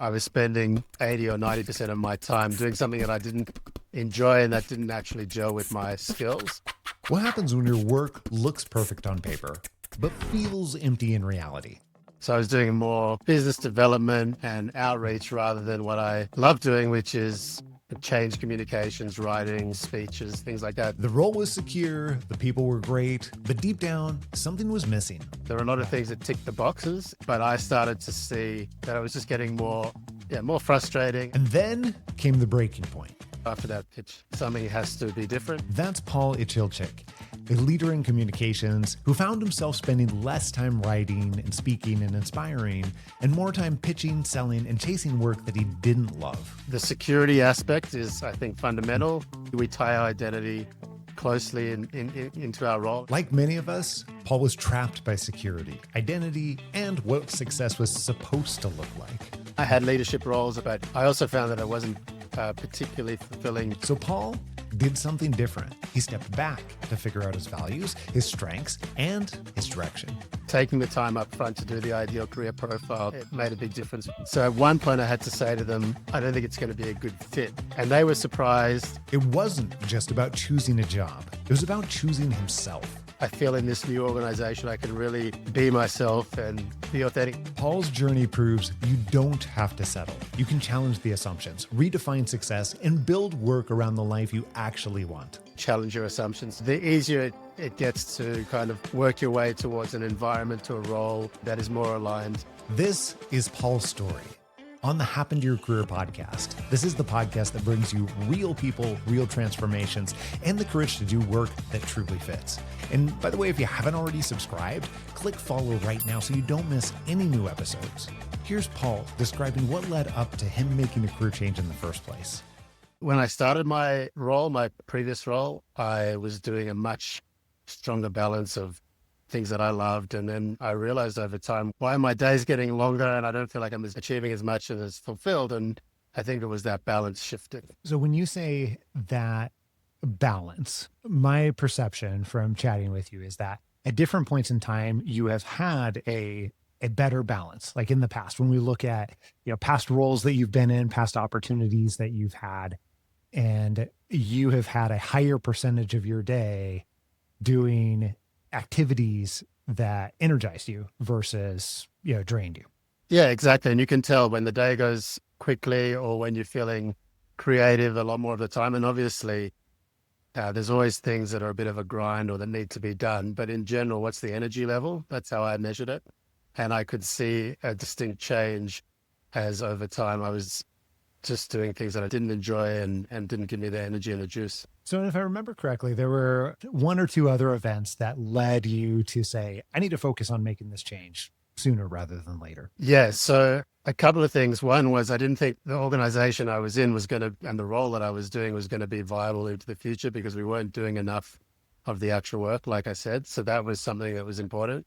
I was spending 80 or 90% of my time doing something that I didn't enjoy and that didn't actually gel with my skills. What happens when your work looks perfect on paper, but feels empty in reality? So I was doing more business development and outreach rather than what I love doing, which is change communications, writing, speeches, things like that. The role was secure, the people were great, but deep down, something was missing. There were a lot of things that ticked the boxes, but I started to see that I was just getting more frustrating. And then came the breaking point. After that pitch, something has to be different. That's Paul Ichilcik, a leader in communications who found himself spending less time writing and speaking and inspiring and more time pitching, selling, and chasing work that he didn't love. The security aspect is, I think, fundamental. We tie our identity closely into our role. Like many of us, Paul was trapped by security, identity, and what success was supposed to look like. I had leadership roles, but I also found that I wasn't particularly fulfilling. So Paul did something different. He stepped back to figure out his values, his strengths, and his direction. Taking the time up front to do the ideal career profile, it made a big difference. So at one point I had to say to them, I don't think it's going to be a good fit. And they were surprised. It wasn't just about choosing a job. It was about choosing himself. I feel in this new organization, I can really be myself and be authentic. Paul's journey proves you don't have to settle. You can challenge the assumptions, redefine success, and build work around the life you actually want. Challenge your assumptions. The easier it gets to kind of work your way towards an environment, to a role that is more aligned. This is Paul's story on the Happen to Your Career podcast. This is the podcast that brings you real people, real transformations, and the courage to do work that truly fits. And by the way, if you haven't already subscribed, click follow right now so you don't miss any new episodes. Here's Paul describing what led up to him making a career change in the first place. When I started my role, my previous role, I was doing a much stronger balance of things that I loved. And then I realized over time, why are my days getting longer and I don't feel like I'm achieving as much and as fulfilled? And I think it was that balance shifting. So when you say that balance, my perception from chatting with you is that at different points in time, you have had a better balance. Like in the past, when we look at, past roles that you've been in, past opportunities that you've had, and you have had a higher percentage of your day doing activities that energized you versus, drained you. Yeah, exactly. And you can tell when the day goes quickly or when you're feeling creative a lot more of the time. And obviously, there's always things that are a bit of a grind or that need to be done. But in general, what's the energy level? That's how I measured it. And I could see a distinct change as over time I was just doing things that I didn't enjoy and didn't give me the energy and the juice. So if I remember correctly, there were one or two other events that led you to say, I need to focus on making this change sooner rather than later. Yeah. So a couple of things. One was I didn't think the organization I was in was going to, and the role that I was doing was going to be viable into the future because we weren't doing enough of the actual work, like I said. So that was something that was important.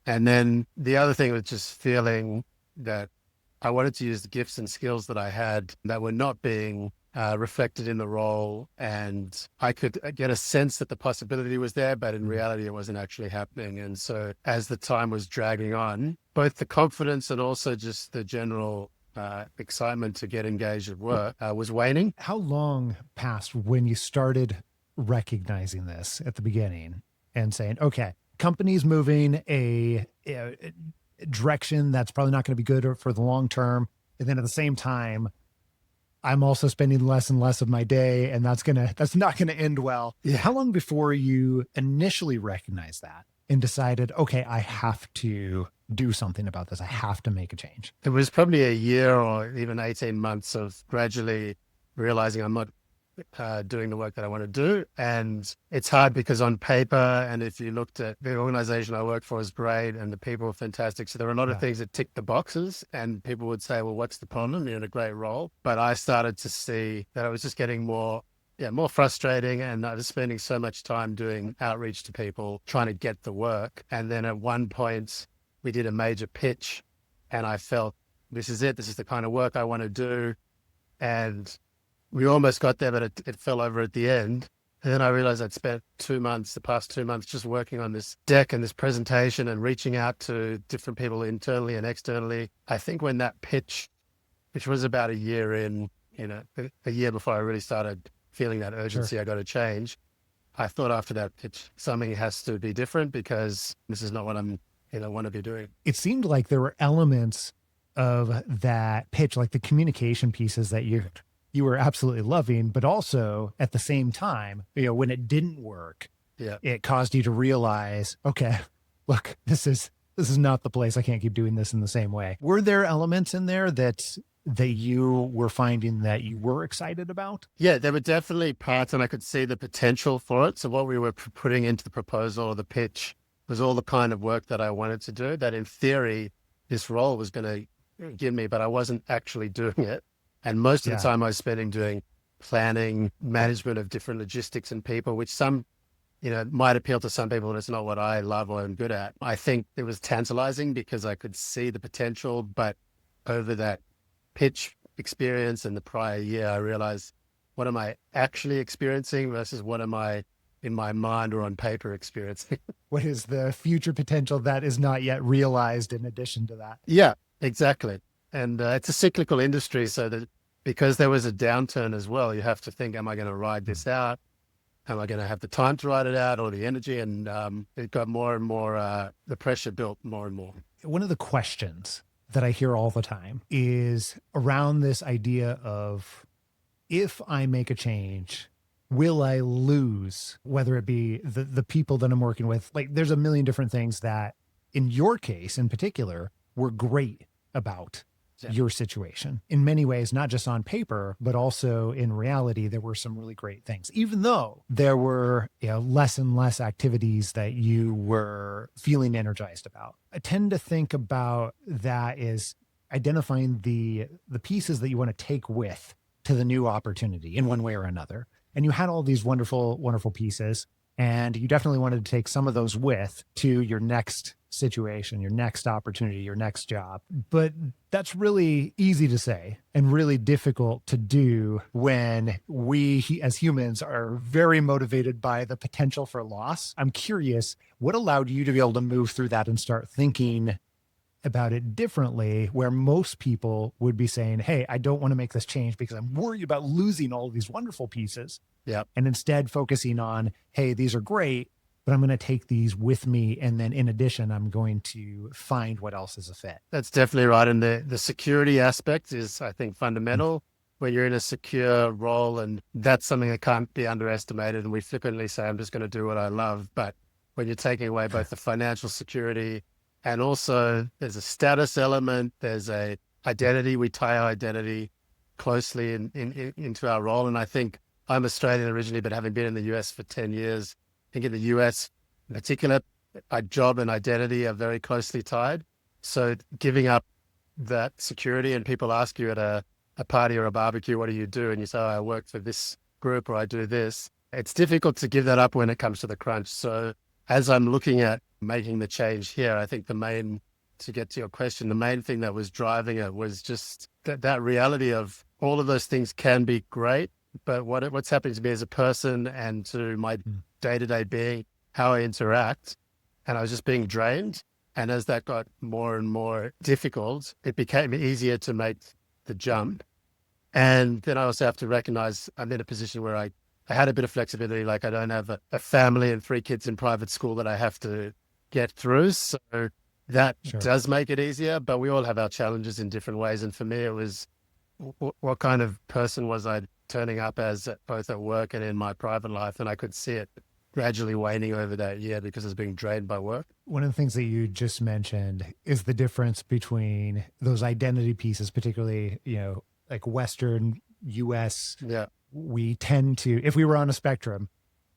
And then the other thing was just feeling that I wanted to use the gifts and skills that I had that were not being reflected in the role. And I could get a sense that the possibility was there, but in reality, it wasn't actually happening. And so as the time was dragging on, both the confidence and also just the general excitement to get engaged at work was waning. How long passed when you started recognizing this at the beginning and saying, okay, company's moving a direction that's probably not going to be good for the long term. And then at the same time, I'm also spending less and less of my day, and that's not going to end well. Yeah. How long before you initially recognized that and decided, okay, I have to do something about this. I have to make a change? It was probably a year or even 18 months of gradually realizing I'm not doing the work that I want to do. And it's hard because on paper, and if you looked at the organization I work for is great and the people are fantastic. So there are a lot of things that tick the boxes and people would say, well, what's the problem? You're in a great role. But I started to see that I was just getting more frustrating, and I was spending so much time doing outreach to people, trying to get the work. And then at one point we did a major pitch and I felt this is it. This is the kind of work I want to do. And we almost got there, but it fell over at the end. And then I realized I'd spent the past 2 months, just working on this deck and this presentation and reaching out to different people internally and externally. I think when that pitch which was about a year in, a year before I really started feeling that Sure. urgency, I got to change. I thought after that pitch, something has to be different because this is not what want to be doing. It seemed like there were elements of that pitch, like the communication pieces that you were absolutely loving, but also at the same time, when it didn't work, Yeah. it caused you to realize, okay, look, this is not the place. I can't keep doing this in the same way. Were there elements in there that you were finding that you were excited about? Yeah, there were definitely parts, and I could see the potential for it. So what we were putting into the proposal or the pitch was all the kind of work that I wanted to do, that in theory, this role was going to give me, but I wasn't actually doing it. And most of the Yeah. time I was spending doing planning, management of different logistics and people, which might appeal to some people, and it's not what I love or am good at. I think it was tantalizing because I could see the potential, but over that pitch experience and the prior year, I realized, what am I actually experiencing versus what am I in my mind or on paper experiencing? What is the future potential that is not yet realized in addition to that? Yeah, exactly. And it's a cyclical industry. So that because there was a downturn as well, you have to think, am I going to ride this out? Am I going to have the time to ride it out or the energy? And it got more and more, the pressure built more and more. One of the questions that I hear all the time is around this idea of, if I make a change, will I lose, whether it be the people that I'm working with? Like, there's a million different things that, in your case in particular, were great about your situation. In many ways, not just on paper, but also in reality, there were some really great things, even though there were less and less activities that you were feeling energized about. I tend to think about that as identifying the pieces that you want to take with to the new opportunity in one way or another. And you had all these wonderful, wonderful pieces, and you definitely wanted to take some of those with to your next situation, your next opportunity, your next job. But that's really easy to say and really difficult to do when we as humans are very motivated by the potential for loss. I'm curious, what allowed you to be able to move through that and start thinking about it differently, where most people would be saying, hey, I don't want to make this change because I'm worried about losing all of these wonderful pieces. Yeah. And instead focusing on, hey, these are great, but I'm going to take these with me. And then in addition, I'm going to find what else is a fit. That's definitely right. And the security aspect is, I think, fundamental when you're in a secure role. And that's something that can't be underestimated. And we flippantly say, I'm just going to do what I love. But when you're taking away both the financial security and also there's a status element, there's a identity. We tie our identity closely into our role. And I think I'm Australian originally, but having been in the US for 10 years, I think in the US in particular, our job and identity are very closely tied. So giving up that security, and people ask you at a party or a barbecue, what do you do? And you say, oh, I work for this group or I do this. It's difficult to give that up when it comes to the crunch. So as I'm looking at making the change here, I think to get to your question, the main thing that was driving it was just that reality of all of those things can be great, but what's happening to me as a person and to my day-to-day being, how I interact, and I was just being drained. And as that got more and more difficult, it became easier to make the jump. And then I also have to recognize I'm in a position where I had a bit of flexibility. Like I don't have a family and 3 kids in private school that I have to get through. So that does make it easier, but we all have our challenges in different ways. And for me, it was what kind of person was I turning up as both at work and in my private life? And I could see it gradually waning over that year because I was being drained by work. One of the things that you just mentioned is the difference between those identity pieces, particularly, like Western US. Yeah. We tend to, if we were on a spectrum,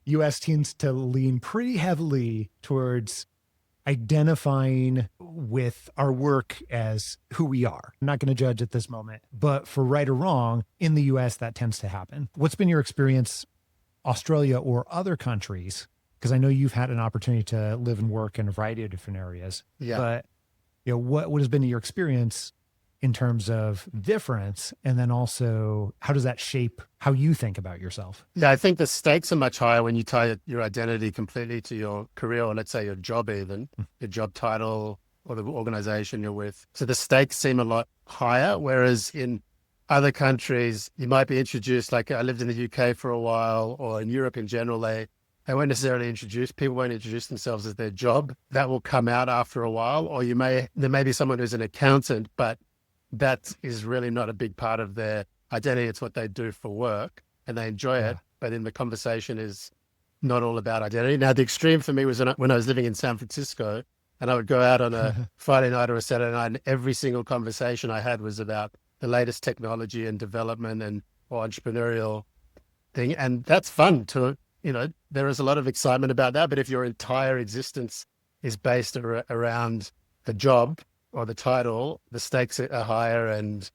US tends to lean pretty heavily towards identifying with our work as who we are. I'm not going to judge at this moment, but for right or wrong, in the US, that tends to happen. What's been your experience, Australia or other countries? Because I know you've had an opportunity to live and work in a variety of different areas. Yeah. But what has been your experience in terms of difference? And then also, how does that shape how you think about yourself? Yeah, I think the stakes are much higher when you tie your identity completely to your career, or let's say your job even, your job title or the organization you're with. So the stakes seem a lot higher. Whereas in other countries, you might be introduced, like I lived in the UK for a while, or in Europe in general, they won't necessarily introduce, people won't introduce themselves as their job. That will come out after a while. Or there may be someone who's an accountant, but that is really not a big part of their identity. It's what they do for work and they enjoy it. Yeah. But in the conversation is not all about identity. Now, the extreme for me was when I was living in San Francisco and I would go out on a Friday night or a Saturday night, and every single conversation I had was about the latest technology and development and or entrepreneurial thing. And that's fun there is a lot of excitement about that. But if your entire existence is based around the job or the title, the stakes are higher, and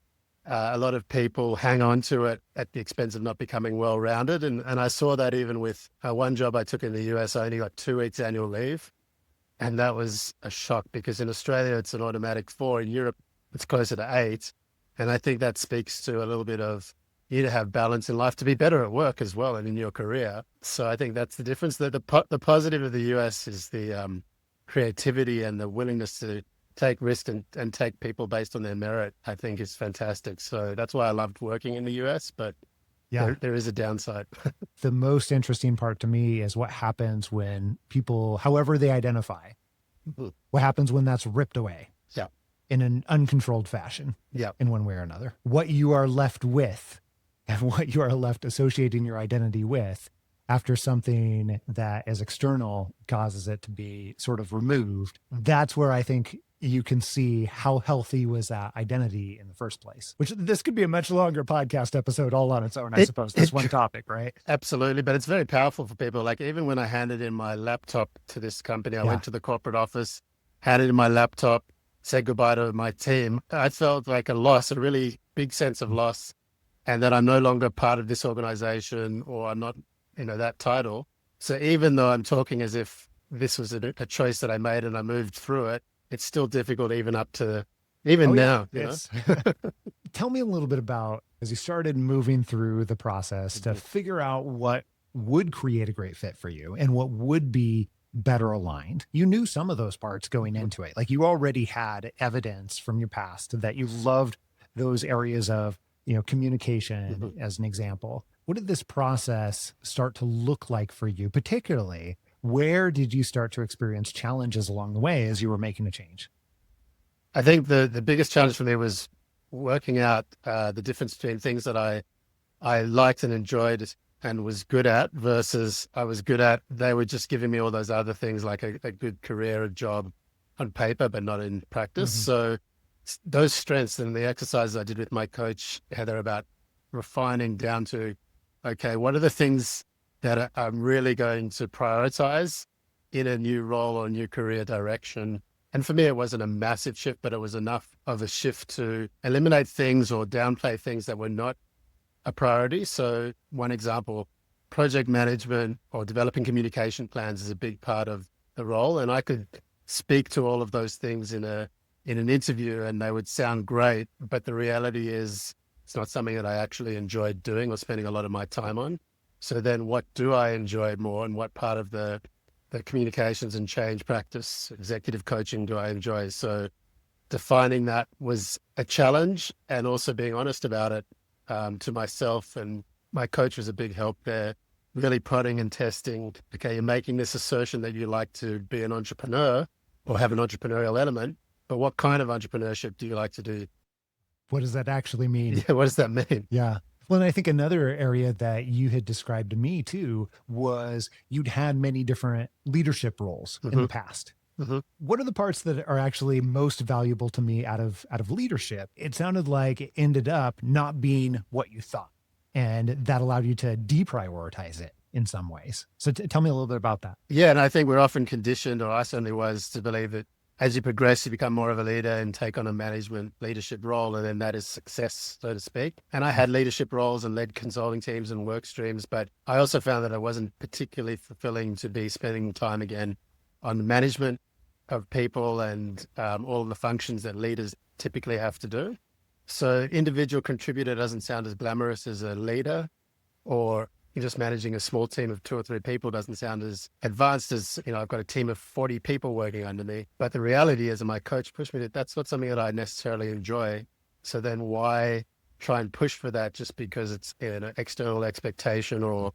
a lot of people hang on to it at the expense of not becoming well-rounded. And I saw that even with one job I took in the US, I only got 2 weeks annual leave. And that was a shock because in Australia, it's an automatic 4. In Europe, it's closer to 8. And I think that speaks to a little bit of you to have balance in life, to be better at work as well and in your career. So I think that's the difference. The positive of the US is the creativity and the willingness to take risks and take people based on their merit, I think is fantastic. So that's why I loved working in the US, but Yeah. there is a downside. The most interesting part to me is what happens when people, however they identify, what happens when that's ripped away. Yeah. In an uncontrolled fashion. Yeah. In one way or another. What you are left with and what you are left associating your identity with after something that is external causes it to be sort of removed. That's where I think you can see how healthy was that identity in the first place, which this could be a much longer podcast episode all on its own, I suppose. This one topic, right? Absolutely. But it's very powerful for people. Like even when I handed in my laptop to this company, I went to the corporate office, handed in my laptop, said goodbye to my team. I felt like a loss, a really big sense of loss, and that I'm no longer part of this organization, or I'm not, that title. So even though I'm talking as if this was a choice that I made and I moved through it, it's still difficult even now. Tell me a little bit about, as you started moving through the process to figure out what would create a great fit for you and what would be better aligned. You knew some of those parts going into it. Like you already had evidence from your past that you loved those areas of, communication as an example. What did this process start to look like for you? Particularly, where did you start to experience challenges along the way as you were making a change? I think the biggest challenge for me was working out the difference between things that I liked and enjoyed and was good at versus I was good at. They were just giving me all those other things like a good career, a job on paper, but not in practice. So those strengths and the exercises I did with my coach, Heather, about refining down to, okay, what are the things that I'm really going to prioritize in a new role or new career direction? And for me, it wasn't a massive shift, but it was enough of a shift to eliminate things or downplay things that were not a priority. So one example, project management or developing communication plans is a big part of the role. And I could speak to all of those things in an interview and they would sound great. But the reality is it's not something that I actually enjoyed doing or spending a lot of my time on. So then what do I enjoy more, and what part of the communications and change practice, executive coaching do I enjoy? So defining that was a challenge, and also being honest about it to myself. And my coach was a big help there, really prodding and testing. Okay, you're making this assertion that you like to be an entrepreneur or have an entrepreneurial element, but what kind of entrepreneurship do you like to do? What does that actually mean? Yeah, what does that mean? Yeah. Well, and I think another area that you had described to me too was you'd had many different leadership roles in the past. What are the parts that are actually most valuable to me out of leadership? It sounded like it ended up not being what you thought, and that allowed you to deprioritize it in some ways. So tell me a little bit about that. Yeah, and I think we're often conditioned, or I certainly was, to believe that as you progress, you become more of a leader and take on a management leadership role, and then that is success, so to speak. And I had leadership roles and led consulting teams and work streams, but I also found that it wasn't particularly fulfilling to be spending time again on management of people and all of the functions that leaders typically have to do. So individual contributor doesn't sound as glamorous as a leader, or you're just managing a small team of 2 or 3 people doesn't sound as advanced as, I've got a team of 40 people working under me. But the reality is, and my coach pushed me, that's not something that I necessarily enjoy. So then why try and push for that just because it's an external expectation or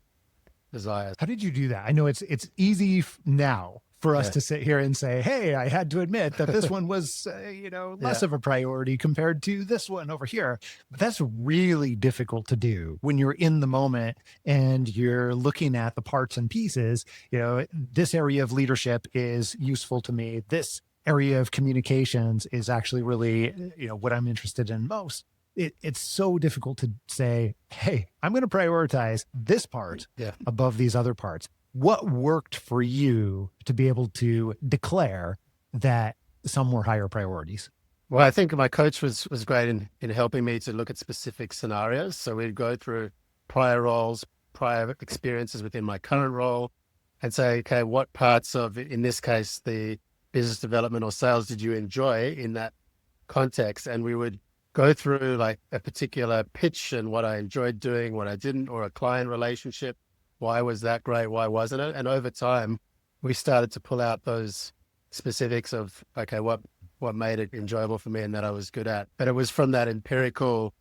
desire. How did you do that? I know it's easy now for us Yeah. to sit here and say, hey, I had to admit that this one was, less Yeah. of a priority compared to this one over here. But that's really difficult to do when you're in the moment and you're looking at the parts and pieces. This area of leadership is useful to me. This area of communications is actually really, what I'm interested in most. It's so difficult to say, hey, I'm going to prioritize this part Yeah. above these other parts. What worked for you to be able to declare that some were higher priorities? Well, I think my coach was great in helping me to look at specific scenarios. So we'd go through prior roles, prior experiences within my current role, and say, okay, what parts of, in this case, the business development or sales did you enjoy in that context? And we would go through like a particular pitch and what I enjoyed doing, what I didn't, or a client relationship. Why was that great? Why wasn't it? And over time, we started to pull out those specifics of, okay, what made it enjoyable for me and that I was good at. But it was from that empirical,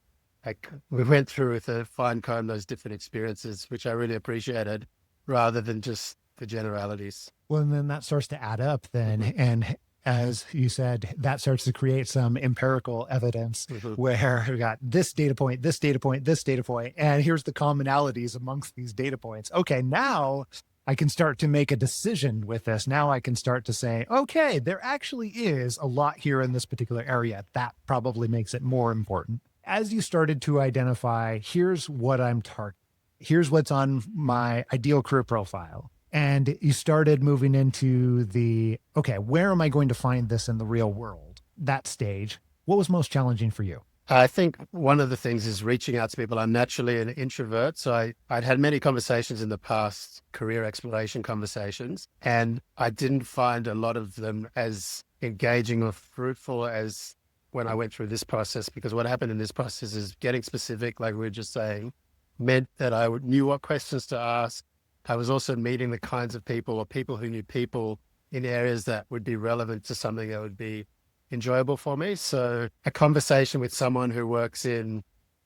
like we went through with a fine comb those different experiences, which I really appreciated, rather than just the generalities. Well, and then that starts to add up then. And as you said, that starts to create some empirical evidence where we got this data point, this data point, this data point, and here's the commonalities amongst these data points. Okay, now I can start to make a decision with this. Now I can start to say, okay, there actually is a lot here in this particular area. That probably makes it more important. As you started to identify, here's what I'm targeting, here's what's on my ideal career profile. And you started moving into the, okay, where am I going to find this in the real world? That stage, what was most challenging for you? I think one of the things is reaching out to people. I'm naturally an introvert. So I'd had many conversations in the past, career exploration conversations, and I didn't find a lot of them as engaging or fruitful as when I went through this process, because what happened in this process is getting specific, like we were just saying, meant that I knew what questions to ask. I was also meeting the kinds of people or people who knew people in areas that would be relevant to something that would be enjoyable for me. So a conversation with someone who works in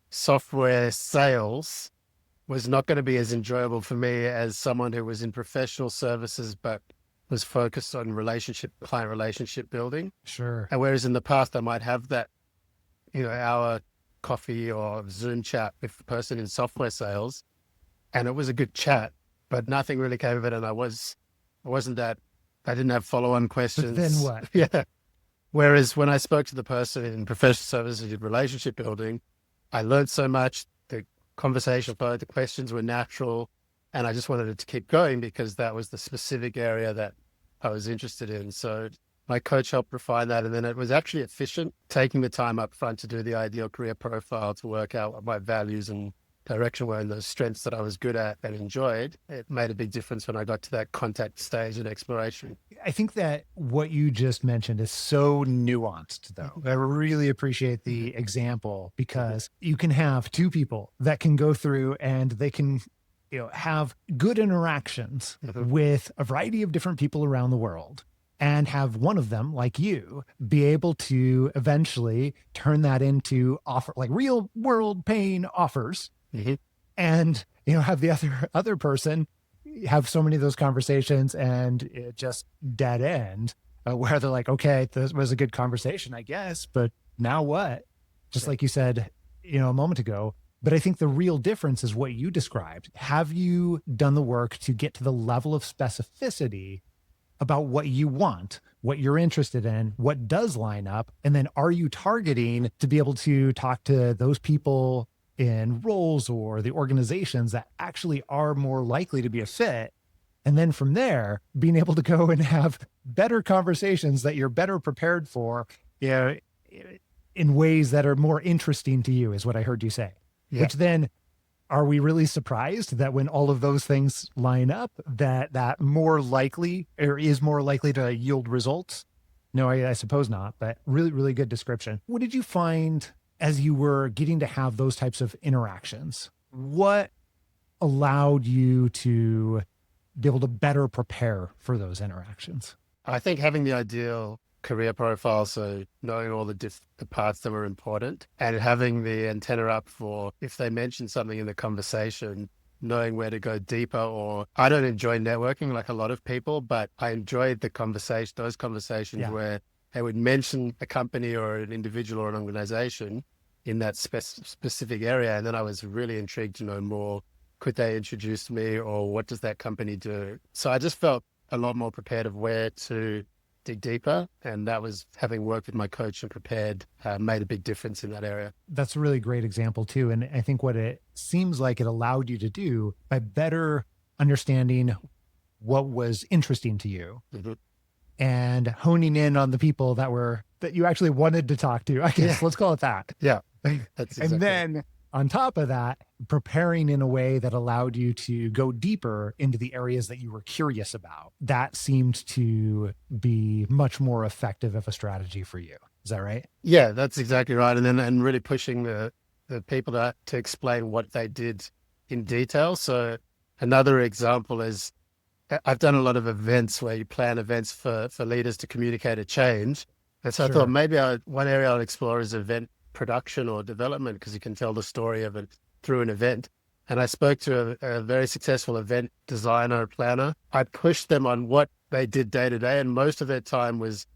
software sales was not going to be as enjoyable for me as someone who was in professional services, but was focused on client relationship building. Sure. And whereas in the past, I might have that, hour coffee or Zoom chat with the person in software sales, and it was a good chat, but nothing really came of it. And I didn't have follow-on questions. But then what? Yeah. Whereas when I spoke to the person in professional services in relationship building, I learned so much. The conversation flowed, the questions were natural, and I just wanted it to keep going because that was the specific area that I was interested in. So my coach helped refine that. And then it was actually efficient, taking the time up front to do the ideal career profile, to work out what my values and direction were and those strengths that I was good at and enjoyed. It made a big difference when I got to that contact stage and exploration. I think that what you just mentioned is so nuanced, though. I really appreciate the example, because you can have two people that can go through and they can, have good interactions with a variety of different people around the world, and have one of them, like you, be able to eventually turn that into like real world paying offers. And, have the other person have so many of those conversations and it just dead end, where they're like, okay, this was a good conversation, I guess, but now what? Just like you said, a moment ago. But I think the real difference is what you described. Have you done the work to get to the level of specificity about what you want, what you're interested in, what does line up? And then are you targeting to be able to talk to those people in roles or the organizations that actually are more likely to be a fit? And then from there, being able to go and have better conversations that you're better prepared for, in ways that are more interesting to you, is what I heard you say. Yeah. Which then, are we really surprised that when all of those things line up, that more likely, or is more likely to yield results? No, I suppose not, but really, really good description. What did you find as you were getting to have those types of interactions? What allowed you to be able to better prepare for those interactions? I think having the ideal career profile. So knowing all the parts that were important and having the antenna up for if they mention something in the conversation, knowing where to go deeper. Or I don't enjoy networking like a lot of people, but I enjoyed those conversations Yeah. where they would mention a company or an individual or an organization in that specific area. And then I was really intrigued to know more. Could they introduce me, or what does that company do? So I just felt a lot more prepared of where to dig deeper. And that was having worked with my coach and prepared, made a big difference in that area. That's a really great example too. And I think what it seems like it allowed you to do by better understanding what was interesting to you Mm-hmm. and honing in on the people that you actually wanted to talk to, I guess, Yeah. let's call it that. Yeah. That's And exactly it. then on top of that, preparing in a way that allowed you to go deeper into the areas that you were curious about. That seemed to be much more effective of a strategy for you. Is that right? Yeah, that's exactly right. And then and really pushing the people to explain what they did in detail. So another example is I've done a lot of events where you plan events for leaders to communicate a change. And so I thought Sure. maybe one area I'll explore is event production or development, because you can tell the story of it through an event. And I spoke to a very successful event designer, planner. I pushed them on what they did day to day, and most of their time was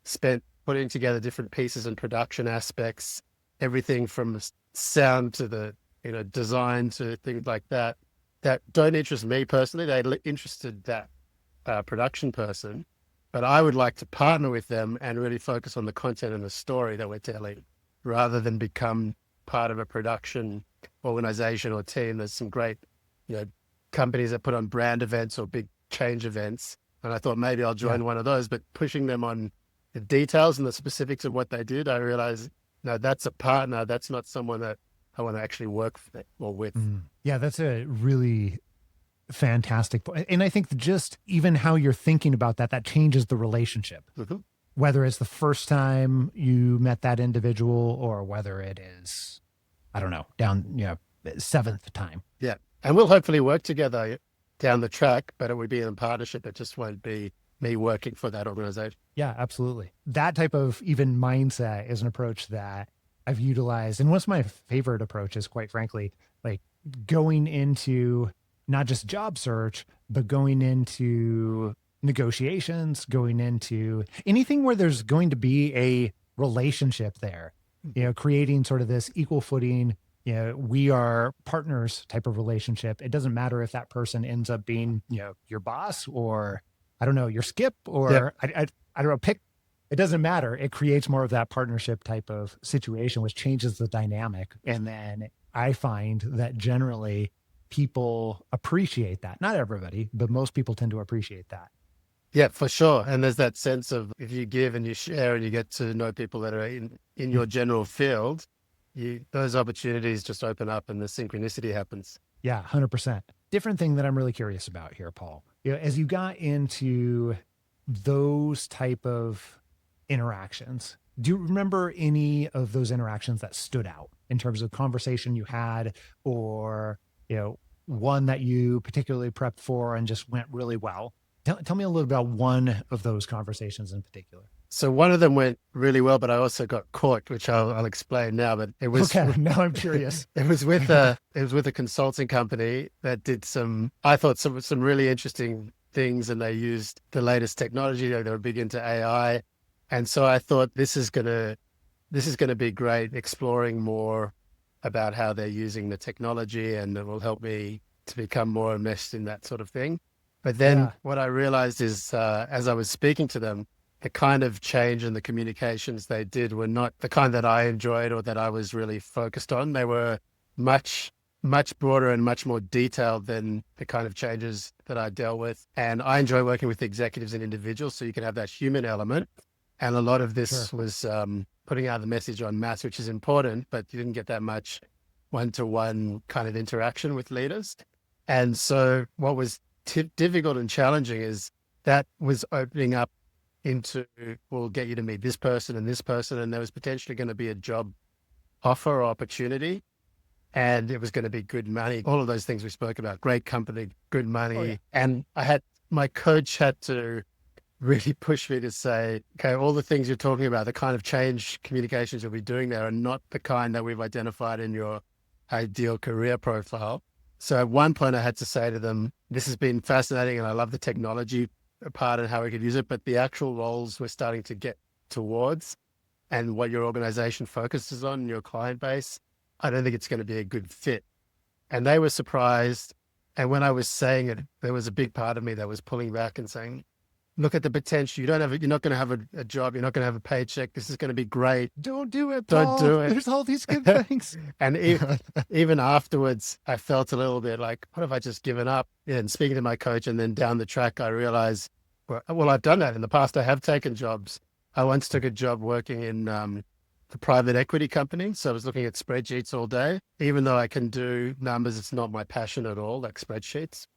spent putting together different pieces and production aspects, everything from sound to the design to things like that don't interest me personally. They interested that production person, but I would like to partner with them and really focus on the content and the story that we're telling, rather than become part of a production organization or team. There's some great, you know, companies that put on brand events or big change events, and I thought maybe I'll Yeah. join one of those. But pushing them on the details and the specifics of what they did, I realized, no, that's a partner. That's not someone that I want to actually work with. Yeah, that's a really fantastic point. And I think just even how you're thinking about that changes the relationship, Mm-hmm. whether it's the first time you met that individual or whether it is, I don't know, seventh time. Yeah. And we'll hopefully work together down the track, but it would be in partnership. It just won't be me working for that organization. Yeah, absolutely. That type of even mindset is an approach that I've utilized. And one of my favorite approaches, quite frankly, like going into not just job search, but going into negotiations, going into anything where there's going to be a relationship there, creating sort of this equal footing, we are partners type of relationship. It doesn't matter if that person ends up being, your boss or I don't know, your skip Yeah. or I don't know, pick. It doesn't matter. It creates more of that partnership type of situation, which changes the dynamic. And then I find that generally people appreciate that. Not everybody, but most people tend to appreciate that. Yeah, for sure. And there's that sense of if you give and you share and you get to know people that are in your general field, those opportunities just open up and the synchronicity happens. Yeah, 100%. Different thing that I'm really curious about here, Paul. As you got into those type of interactions, do you remember any of those interactions that stood out in terms of conversation you had, or one that you particularly prepped for and just went really well? Tell me a little about one of those conversations in particular. So one of them went really well, but I also got caught, which I'll explain now. But it was Okay, now I'm curious. it was with a consulting company that did I thought some really interesting things, and they used the latest technology. They were big into AI, and so I thought this is gonna be great, exploring more about how they're using the technology, and it will help me to become more enmeshed in that sort of thing. But then Yeah, what I realized is, as I was speaking to them, the kind of change and the communications they did were not the kind that I enjoyed or that I was really focused on. They were much, much broader and much more detailed than the kind of changes that I dealt with. And I enjoy working with executives and individuals, so you can have that human element. And a lot of this sure. was putting out the message on mass, which is important, but you didn't get that much one-to-one kind of interaction with leaders. And so what was difficult and challenging is that was opening up into, we'll get you to meet this person, and there was potentially going to be a job offer or opportunity, and it was going to be good money. All of those things we spoke about, great company, good Oh yeah. money. And my coach had to really pushed me to say, okay, all the things you're talking about, the kind of change communications you'll be doing there are not the kind that we've identified in your ideal career profile. So at one point I had to say to them, this has been fascinating and I love the technology part and how we could use it, but the actual roles we're starting to get towards and what your organization focuses on in your client base, I don't think it's going to be a good fit. And they were surprised. And when I was saying it, there was a big part of me that was pulling back and saying, look at the potential. You're not going to have a job. You're not going to have a paycheck. This is going to be great. Don't do it, Don't Paul. do it. There's all these good things. And even afterwards, I felt a little bit like, what have I just given up? And speaking to my coach, and then down the track, I realized, well, I've done that in the past. I have taken jobs. I once took a job working in the private equity company. So I was looking at spreadsheets all day. Even though I can do numbers, it's not my passion at all, like spreadsheets.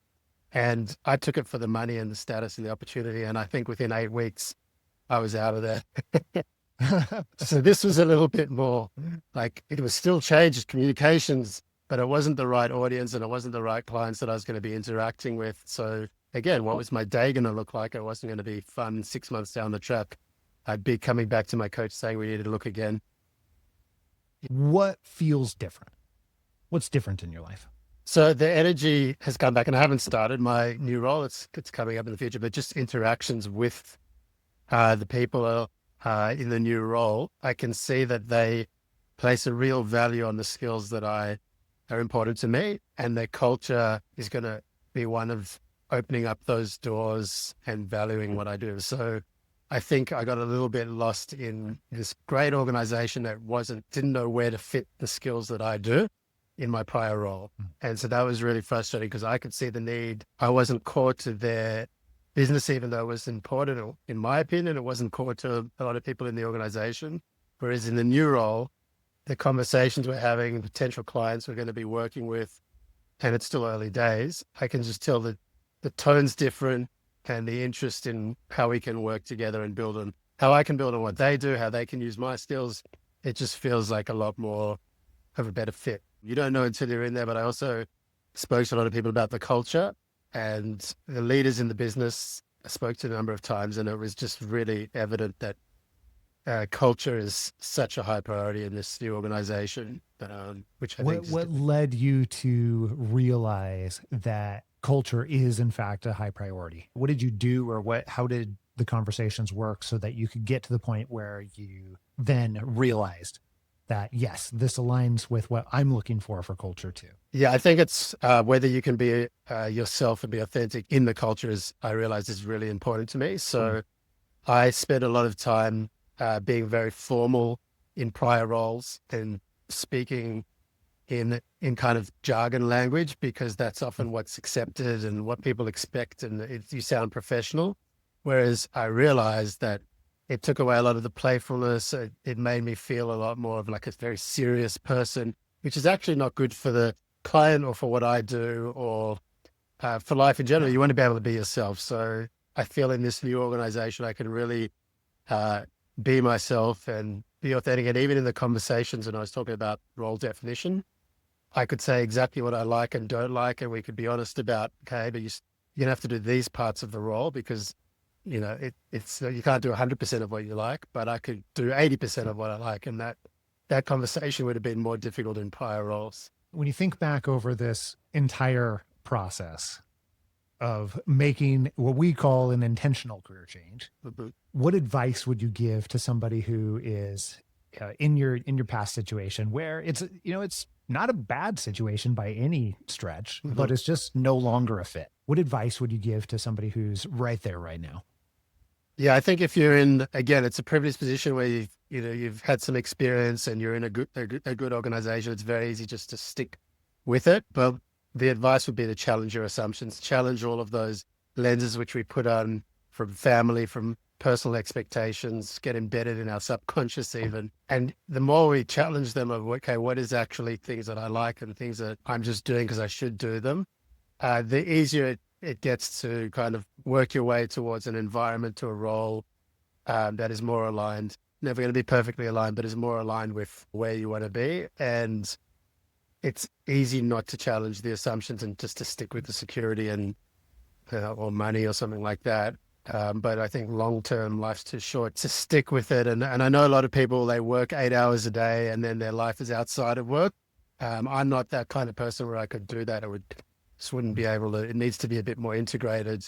And I took it for the money and the status and the opportunity. And I think within 8 weeks, I was out of there. So this was a little bit more like it was still change communications, but it wasn't the right audience and it wasn't the right clients that I was going to be interacting with. So again, what was my day going to look like? It wasn't going to be fun 6 months down the track. I'd be coming back to my coach saying we need to look again. What feels different? What's different in your life? So the energy has come back, and I haven't started my new role. It's coming up in the future, but just interactions with the people in the new role, I can see that they place a real value on the skills that are important to me, and their culture is going to be one of opening up those doors and valuing what I do. So I think I got a little bit lost in this great organization that didn't know where to fit the skills that I do in my prior role. And so that was really frustrating because I could see the need. I wasn't core to their business, even though it was important. In my opinion, it wasn't core to a lot of people in the organization. Whereas in the new role, the conversations we're having, potential clients we're going to be working with, and it's still early days, I can just tell that the tone's different and the interest in how we can work together and build on how I can build on what they do, how they can use my skills. It just feels like a lot more of a better fit. You don't know until you're in there, but I also spoke to a lot of people about the culture and the leaders in the business. I spoke to a number of times, and it was just really evident that culture is such a high priority in this new organization, which I think what led you to realize that culture is in fact a high priority? What did you do, or how did the conversations work so that you could get to the point where you then realized that, yes, this aligns with what I'm looking for culture too? Yeah, I think it's whether you can be yourself and be authentic in the culture I realize is really important to me. So I spent a lot of time being very formal in prior roles and speaking in kind of jargon language, because that's often what's accepted and what people expect, and you sound professional. Whereas I realized that it took away a lot of the playfulness. It made me feel a lot more of like a very serious person, which is actually not good for the client or for what I do or for life in general. You want to be able to be yourself. So I feel in this new organization, I can really be myself and be authentic. And even in the conversations when I was talking about role definition, I could say exactly what I like and don't like, and we could be honest about, okay, but you're going to have to do these parts of the role because, you know, it's you can't do 100% of what you like, but I could do 80% of what I like. And that conversation would have been more difficult in prior roles. When you think back over this entire process of making what we call an intentional career change, what advice would you give to somebody who is in your past situation where it's not a bad situation by any stretch, but it's just no longer a fit? What advice would you give to somebody who's right there right now? Yeah, I think if you're in, again, it's a privileged position where you've had some experience and you're in a good organization. It's very easy just to stick with it. But the advice would be to challenge your assumptions, challenge all of those lenses which we put on from family, from personal expectations, get embedded in our subconscious even. And the more we challenge them of, okay, what is actually things that I like and things that I'm just doing because I should do them, the easier it gets to kind of work your way towards an environment, to a role that is more aligned. Never going to be perfectly aligned, but is more aligned with where you want to be. And it's easy not to challenge the assumptions and just to stick with the security and or money or something like that. But I think long-term life's too short to stick with it. And I know a lot of people, they work 8 hours a day and then their life is outside of work. I'm not that kind of person where I could do that. I would just wouldn't be able to. It needs to be a bit more integrated.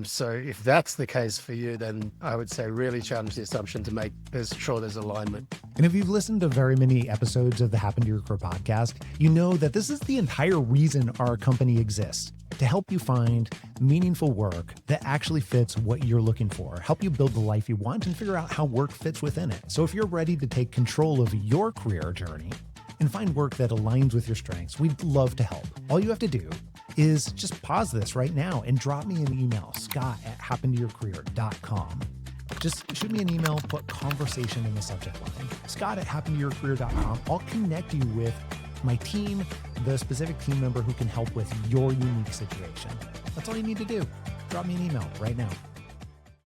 So if that's the case for you, then I would say really challenge the assumption to make sure there's alignment. And if you've listened to very many episodes of the Happen to Your Career podcast, you know that this is the entire reason our company exists, to help you find meaningful work that actually fits what you're looking for, help you build the life you want, and figure out how work fits within it. So if you're ready to take control of your career journey and find work that aligns with your strengths, we'd love to help. All you have to do is just pause this right now and drop me an email, scott@happentoyourcareer.com. Just shoot me an email, put conversation in the subject line, scott@happentoyourcareer.com. I'll connect you with my team, the specific team member who can help with your unique situation. That's all you need to do. Drop me an email right now.